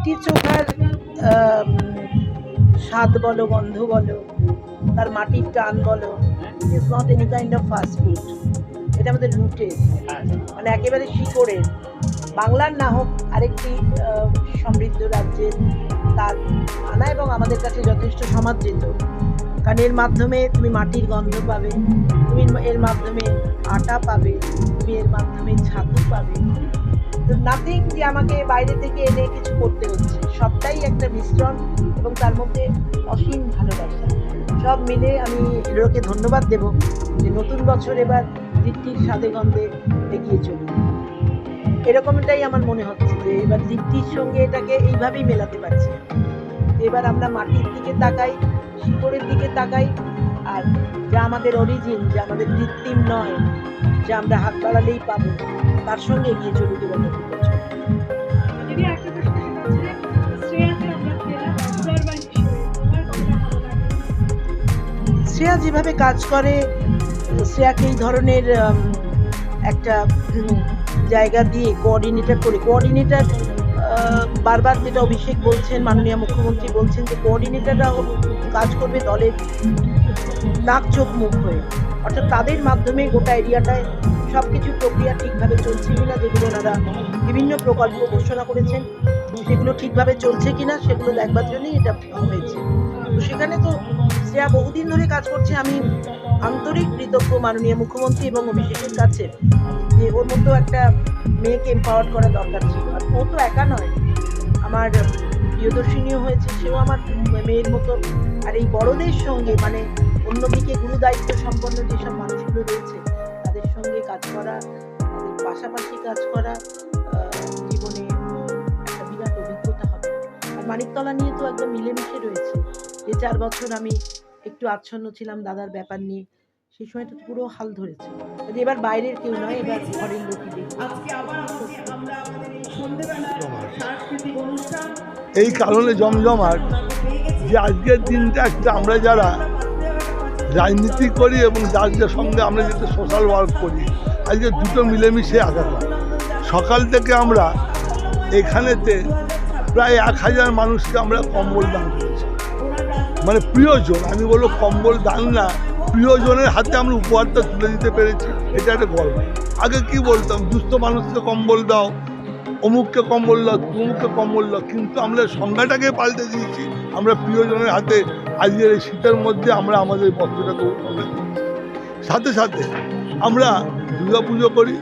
লিট্টি চোখার স্বাদ বলো, গন্ধ বলো, তার মাটির টান বলো, it is not any kind of fast food. এটা আমাদের রুটের, মানে একেবারে শিকড়ের। বাংলার না হোক আরেকটি সমৃদ্ধ রাজ্যের তার আনা এবং আমাদের কাছে যথেষ্ট সমাদৃত। কারণ এর মাধ্যমে তুমি মাটির গন্ধ পাবে, তুমি এর মাধ্যমে আটা পাবে, তুমি এর মাধ্যমে ছাতু পাবে। নাথিং যে আমাকে বাইরে থেকে এনে কিছু করতে হচ্ছে, সবটাই একটা মিশ্রণ এবং তার মধ্যে অসীম ভালোবাসা। সব মিলে আমি এগুলোকে ধন্যবাদ দেব যে নতুন বছর এবার লিট্টির স্বাদে গন্ধে এগিয়ে চলুন। এরকমটাই আমার মনে হচ্ছে যে এবার লিট্টির সঙ্গে এটাকে এইভাবেই মেলাতে পারছি। এবার আমরা মাটির দিকে তাকাই, শিকড়ের দিকে তাকাই, আর যা আমাদের অরিজিন, যা আমাদের কৃত্রিম নয়, যা আমরা হাত বাড়ালেই পাবো, তার সঙ্গে এগিয়ে চলুক এবার নতুন বছর। শ্রেয়া যেভাবে কাজ করে, শ্রেয়াকে এই ধরনের একটা জায়গা দিয়ে কোঅর্ডিনেটর বারবার যেটা অভিষেক বলছেন, মাননীয় মুখ্যমন্ত্রী বলছেন যে কোঅর্ডিনেটররা কাজ করবে দলের নাক চোখ মুখ হয়ে, অর্থাৎ তাদের মাধ্যমে গোটা এরিয়াটায় সব কিছু প্রক্রিয়া ঠিকভাবে চলছে কিনা, যেগুলো ওনারা বিভিন্ন প্রকল্প ঘোষণা করেছেন সেগুলো ঠিকভাবে চলছে কিনা সেগুলো দেখবার জন্যই এটা হয়েছে। তো সেখানে তো শ্রেয়া বহুদিন ধরে কাজ করছে। আমি আন্তরিক কৃতজ্ঞ মাননীয় মুখ্যমন্ত্রী এবং অভিষেকের কাছে যে ওর মতো একটা মেয়েকে এম্পাওয়ার করা দরকার ছিল। আর ও তো একা নয়, আমার প্রিয়দর্শিনীও হয়েছে, সেও আমার মেয়ের মতো। আর এই বড়দের সঙ্গে, মানে অন্যদিকে গুরু দায়িত্ব সম্পন্ন যেসব মানুষগুলো রয়েছে তাদের সঙ্গে কাজ করা, তাদের পাশাপাশি কাজ করা জীবনে একটা বিরাট অভিজ্ঞতা হবে। আর মানিকতলা নিয়ে তো একদম মিলেমিশে রয়েছে। যে 4 বছর আমি একটু আচ্ছন্ন ছিলাম দাদার ব্যাপার নিয়ে, সেই সময়টা পুরো হাল ধরেছে। এবার বাইরের কেউ নয়, এবার ঘরের লোকই দেখবে। এই কারণে জমজমাট যে আজকের দিনটা একটা আমরা যারা রাজনীতি করি এবং যার সঙ্গে আমরা যেটা সোশ্যাল ওয়ার্ক করি, আজকে দুটো মিলেমিশে আগাগা। সকাল থেকে আমরা এখানেতে প্রায় 1000 মানুষকে আমরা কম্বল দান করেছি। মানে প্রিয়জন, আমি বলবো কম্বল দান না, প্রিয়জনের হাতে আমরা উপহারটা তুলে দিতে পেরেছি, এটা একটা গর্ব। আগে কি বলতাম, দুস্থ মানুষকে কম্বল দাও, অমুককে কম্বল দাও, তমুককে কম্বল দাও, কিন্তু আমরা সংজ্ঞাটাকে পাল্টে দিয়েছি। আমরা প্রিয়জনের হাতে আজকের এই শীতের মধ্যে আমরা আমাদের বস্ত্রটাকে তুলে দিয়েছি। সাথে সাথে আমরা দুর্গাপুজো করি।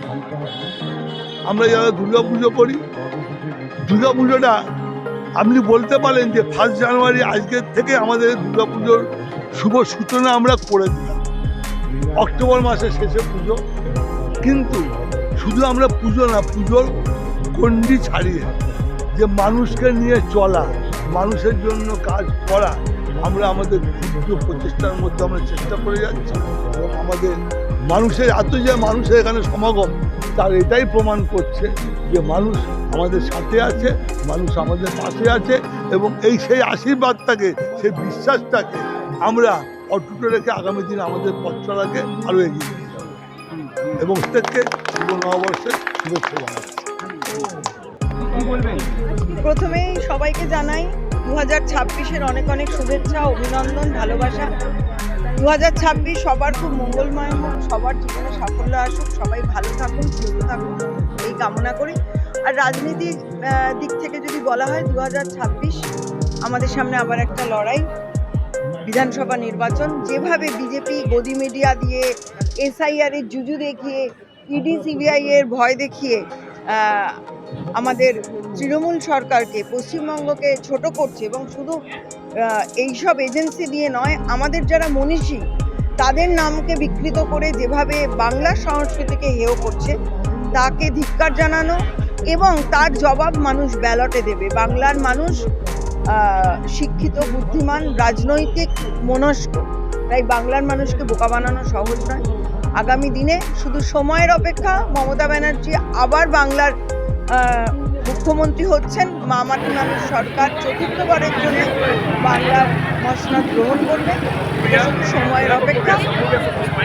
আমরা যারা দুর্গাপুজো করি, দুর্গাপুজোটা আপনি বলতে পারেন যে 1 জানুয়ারি আজকের থেকে আমাদের দুর্গাপুজোর শুভ সূচনা আমরা করে দিলাম। অক্টোবর মাসের শেষে পুজো, কিন্তু শুধু আমরা পুজো না, পুজোর গণ্ডি ছাড়িয়ে যে মানুষকে নিয়ে চলা, মানুষের জন্য কাজ করা, আমরা আমাদের ক্ষুদ্র প্রচেষ্টার মধ্যে আমরা চেষ্টা করে যাচ্ছি। এবং আমাদের মানুষের এত যে মানুষের এখানে সমাগম, তার এটাই প্রমাণ করছে যে মানুষ আমাদের সাথে আছে, মানুষ আমাদের পাশে আছে, এবং এই সেই আশীর্বাদটাকে, সেই বিশ্বাসটাকে আমরা অটুট রেখে আগামী দিনে আমাদের পথ চলাকে আরও এগিয়ে নিয়ে যাব। এবং প্রত্যেককে শুভ নববর্ষের শুভেচ্ছা জানাচ্ছি। প্রথমেই সবাইকে জানাই 2026-এর অনেক অনেক শুভেচ্ছা, অভিনন্দন, ভালোবাসা। 2026 সবার খুব মঙ্গলময় হোক, সবার জীবনে সাফল্য আসুক, সবাই ভালো থাকুন, সুস্থ থাকুন, এই কামনা করি। আর রাজনীতির দিক থেকে যদি বলা হয়, 2026 আমাদের সামনে আবার একটা লড়াই, বিধানসভা নির্বাচন। যেভাবে বিজেপি গদি মিডিয়া দিয়ে, SIR এর জুজু দেখিয়ে, ইডি CBI এর ভয় দেখিয়ে আমাদের তৃণমূল সরকারকে, পশ্চিমবঙ্গকে ছোট করছে, এবং শুধু এইসব এজেন্সি দিয়ে নয়, আমাদের যারা মনীষী তাদের নামকে বিকৃত করে যেভাবে বাংলার সংস্কৃতিকে হেয় করছে, তাকে ধিক্কার জানানো, এবং তার জবাব মানুষ ব্যালটে দেবে। বাংলার মানুষ শিক্ষিত, বুদ্ধিমান, রাজনৈতিক মনস্ক, তাই বাংলার মানুষকে বোকা বানানো সহজ নয়। আগামী দিনে শুধু সময়ের অপেক্ষা, মমতা ব্যানার্জি আবার বাংলার মুখ্যমন্ত্রী হচ্ছেন মা মাটি মানুষ সরকার চতুর্থবারের জন্য বাংলার মসনদ গ্রহণ করবে। এটা শুধু সময়ের অপেক্ষা,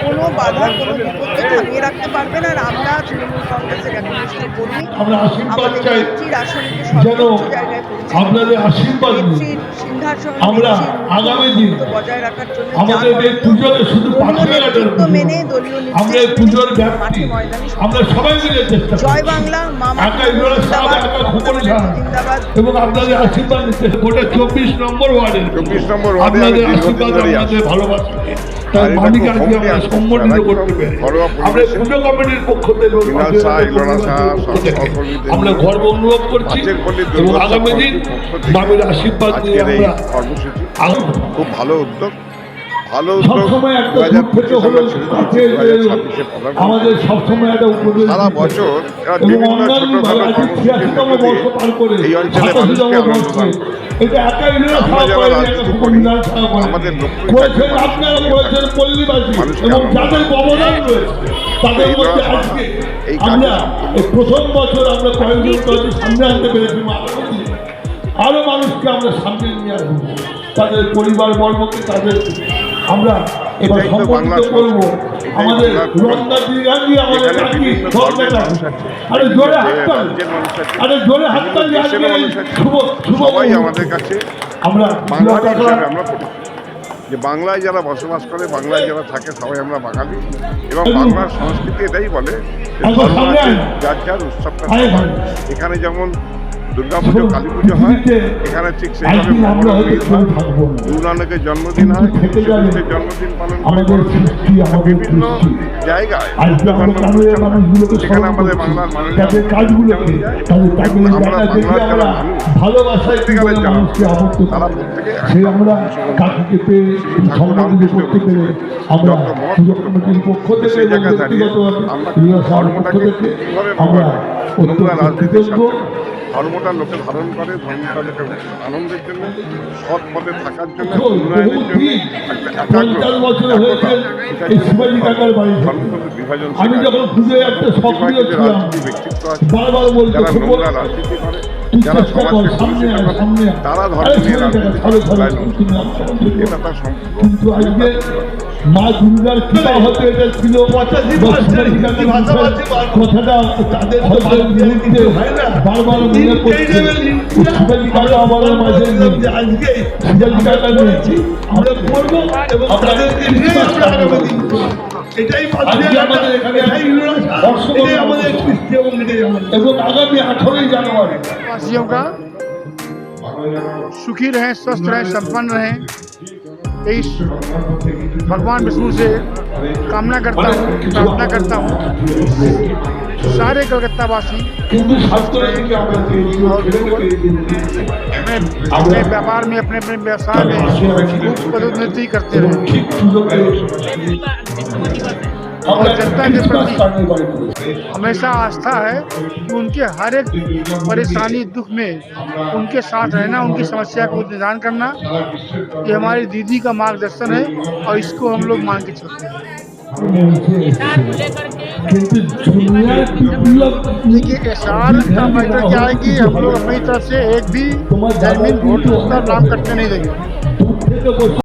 কোনো বাধা কোনো বিপদকে থামিয়ে রাখতে পারবে না। আর আমরা তৃণমূল কংগ্রেসের একনিষ্ঠ কর্মী, আমরা আশীর্বাদ আমাদের চাই নেত্রীর আসনকে যেন সর্বোচ্চ জায়গায় পৌঁছে আপনাদের আশীর্বাদ নিয়ে নেত্রীর সিংহাসন আমরা আগামী দিন বজায় রাখার জন্য আমাদের এই পুজোকে শুধু পাঠিয়ে নেতৃত্ব মেনে দলীয় আমরা এই নির্দেশ পুজোর মেনে ব্যাপ্তি মাঠে ময়দানে আমরা সবাই মিলে চেষ্টা করি। জয় বাংলা, মা মাটি একা ইন্দ্র সাহেব, একা খোকন সাহেব জিন্দাবাদ। এবং আপনাদের আশীর্বাদ নিতে গোটা 24 নম্বর ওয়ার্ডে 24 নম্বর ওয়ার্ডে আপনাদের আমি দীর্ঘদিন আশীর্বাদ, ধরেই আপনাদের আছি। ভালোবাসা আর তাই এটা মানিকে খুব আজকে আমরা কমই সম্মানিত আসছে। করতে পেরে ঘরোয়া আমরা পরিবেশে পুজো কমিটির পক্ষ থেকে মৃণাল শাহ, ইলোরা শাহ, সহকর্মীদের আমরা গর্ব অনুভব করছি পাঁচের পল্লী এবং দুর্গোৎসব আগামী দিন কমিটির পক্ষ থেকে বামের আশীর্বাদ নিয়ে আজকের এই আমরা কর্মসূচি আগামী খুব ভালো উদ্যোগ। ভালো উদ্যোগ। সবসময় একটা 2025 হলো আমরা ছেড়ে দিয়েছি, 2026-এ পদার্পণ আমাদের সবসময় একটা উপদেশ সারা দিতে বছর এরা এবং বিভিন্ন অন্যান্য ছোটখাটো কর্মসূচির 86তম মধ্যে বর্ষ পার করে এই অঞ্চলের 87তম মানুষকে আনন্দ বর্ষে দান এটা একাই নিয়ে আমরা যারা করেন, রাজনীতি একটা করি, সংবিধান ছাড়া করেন। আমাদের লক্ষ্যই করেছেন থাকে আপনারা, মানুষকে করেছেন পল্লীবাসী মানুষকে এবং আনন্দ যাদের অবদান রয়েছে তাদের এই মধ্যে ধরনের আজকে এই কাজে আমরা এই প্রথম বছর আমরা কয়েকজন সামনে আনতে পেরেছি। আরো মানুষকে আমরা সামনে নিয়ে আসবো, তাদের পরিবার বর্গকে তাদের আমরা এবার এটাই তো সম্পর্কিত বাংলার করবো। এটাই আমাদের বাংলার রমনা দিগাঙ্গি আমাদের এখানে কাকি বিভিন্ন ধর্মের মানুষ আছে, আরে জোরে বিভিন্ন হাততালি, রাজ্যের মানুষ আছে, আরে জোরে হাততালি। বিভিন্ন আজকে দেশের এই মানুষ আছে। শুভ শুভ সবাই মুহূর্ত। আমাদের কাছে আমরা বাঙালি আমরা হিসাবে আমরা পড়ি যে বাংলায় যারা বসবাস করে, বাংলায় যারা থাকে, সবাই আমরা বাঙালি। এবং বাংলার সংস্কৃতি এটাই বলে যে একবার ধর্ম সামনে আছে, আয়। যার যার উৎসবটা আয় সবার। ভাই। এখানে যেমন দুর্গাপুজো, কালী পুজো হয়, এখানে ঠিক সেইভাবে একদিন আমরা মহরম হয়তো ঈদ কেউ হয়, থাকবো না। গুরু নানকের জন্মদিন হয়, থেকে গেলে শিশুদের জন্মদিন পালন করে আমাদের সৃষ্টি, আমাদের বিভিন্ন সৃষ্টি। জায়গায় আজকে আমরা গ্রামের মানুষগুলোকে সেখানে স্মরণ আমাদের করছি, বাংলার মানুষ তাদের কাজগুলোকে, তাদের এবং আমরা জায়গা দেখে বাংলার যারা আমরা মানুষ, ভালোবাসায় কি করে সত্যিকারের মানুষকে আবদ্ধ তারা করি। প্রত্যেকে সেই আমরা কাকুকে পেয়ে সম্মানিত করতে পেরে আমরা পুজো কমিটির পক্ষ থেকে সেই এবং জায়গায় দাঁড়িয়ে ব্যক্তিগতভাবে আমরা ইউনিয়ন সভার পক্ষ ধর্মটাকে থেকে কিভাবে আমরা নোংরা অত্যন্ত রাজনীতির কৃতজ্ঞ। সাথে ধর্মটা লোকে ধারণ করে, ধর্মটা লোকে আনন্দের জন্য, সৎ পথে থাকার জন্য, উন্নয়নের জন্য একটা 50 বছর হয়েছে এই শিবাজি কাকার বাড়িতে। ধর্মতন্ত্র বিভাজন আমি শেখায়। যখন পুজোয় একটা সক্রিয় কিছু ছিলাম, রাজনীতি ব্যক্তিত্ব আছে বারবার বলতো যারা খবর নোংরা রাজনীতি করে, তুই যারা চেষ্টা কর, সমাজকে সামনে কলুষিত আয়, করে, সামনে আয়। তারা আরে ধর্ম নিয়ে ছেড়ে দে, রাজনীতি ছাড়ো, ছাড়ো, চালায়। তুমি আসো, তুমি এটা আসো। তার সম্পূর্ণ কিন্তু আজকে মা দুর্গার কৃপা হতে এটা ছিল কথাটা তাদের হয়তো বিরুদ্ধে বারবার মনে পড়ছে। শিবাজি কাকা আমাদের মাঝে নেই, শিবাজি কাকা নেই। আমরা করবো এবং তাদেরকে বিশ্বাস রাখবো। আজকে আমাদের এখানে এবং আগামী 18 জানুয়ারি वासियों का सुखी रहें, स्वस्थ रहें, संपन्न रहें, यही भगवान विष्णु से कामना करता हूँ, प्रार्थना करता हूँ। सारे कलकत्तावासी কিন্তু শাস্ত্র থেকে আমরা পেয়েছি अपने व्यापार में, अपने अपने व्यवसाय में खूब पदोन्नति करते এবং रहें ঠিক সুযোগে আমরা जनता के বিশ্বাস प्रति करने वाले हमेशा आस्था है कि उनके हर एक परेशानी दुख में उनके साथ रहना, उनकी समस्या को निदान करना, ये हमारी दीदी का मार्गदर्शन है और इसको हम लोग मान के चलते हैं। কিন্তু দুনিয়ার বিপ্লব देखिए एसआर का मैटर क्या है कि हम लोग अपनी तरफ से एक भी जमीन वोट का नाम कटने नहीं देंगे। দূর থেকে বসে